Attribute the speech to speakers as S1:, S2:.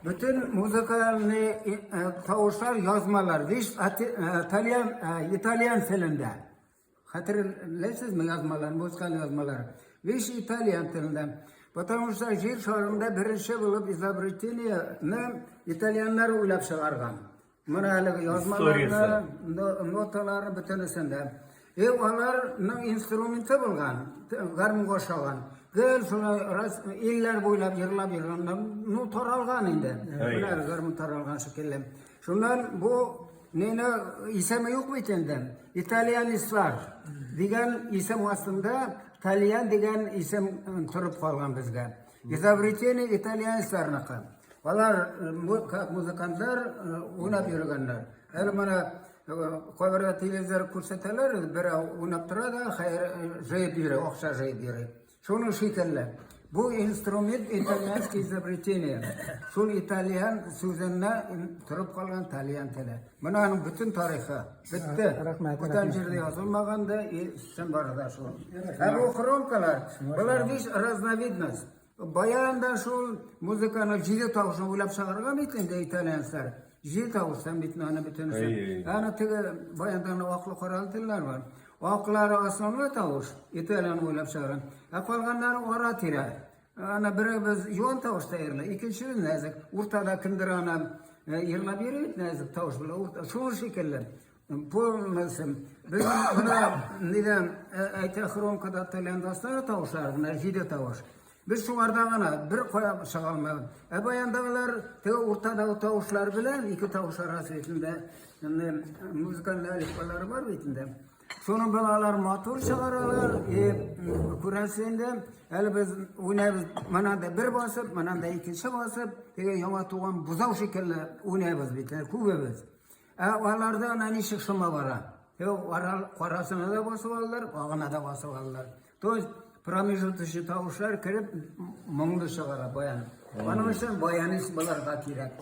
S1: Bütün müzikalni tavuşlar yazmalar. İtalyan tilinde. Hatırlarsınız mı yazmalar, müzikal yazmalar? Viş İtalyan tilinde. Потому что жер шарында birinchi bo'lib izobreteniya İtalyanlar o'ylab chiqargan. Mana haligi yozmalarni, notalarni bitinisida. Ularning instrumenti bo'lgan, garmga o'xshagan. Gel şuna iller bo'ylab yig'lab nu taralgan endi. Bular garm taralgan shekilli. Shundan bu neni ismi yo'q endi. İtalyanistlar degan ism aslında İtalyan degan ism turib qolgan bizga. Izobreteniya İtalyanistlarniki. Ular muzikantlar o'ynab yurganlar. Hali mana qo'yarda televizor ko'rsatalar, biri o'ynab turadi, xayr jayib yuradi, o'xshash jayib yuradi. Şunu şekilli. Bu instrument İtalyanski izobreteniya. Şu İtalyan sözüne turib qolgan İtalyan tili. Bunun bütün tarihi bitti. Butun yerda yozilmaganda sen barada şu. Bu xromkalar. Bular besh raznovidnost. Bayandan şu muzikani jidi tavuşini o'ylab chiqargan endi İtalyanlar. Jidi tavuşdan bitmani bitinisi. Ana tigi bayandan oqli qoral tillar var. Oqlari osonli tovush, İtalyan o'ylab chiqargan. Qolganlari ora tira. Ana biri biz yo'l tovush tayyorlar, ikkinchi nazik. O'rtada kimdir ana yig'lab beradi nazik tovush bilan. Shu shekilli. Polnisim. Biz buna neden ayta xromkada İtalyan do'stlar tovushlar, jidi tovush. Biz shulardan bir qo'yib chiqolmaymiz. Bayandagilar o'rtadagi tovushlar bilan ikki tovush orasida muzikal alifbalari bor bitinde. Şunu balalar motor çıkarırlar, kurasında, hali biz oynayız, manada bir basıp, manada ikinci basıp, yana tuğan buzav şekilde oynayız bitler, kuvvemiz. Onlarda nani şıkşıma var. Qarasına da basıp alırlar, ağına da basıp alırlar. Toz, pramijutuşu tavuşlar kirip, mungdu çıkarır bayan. Onun için bayanist balar da kirek.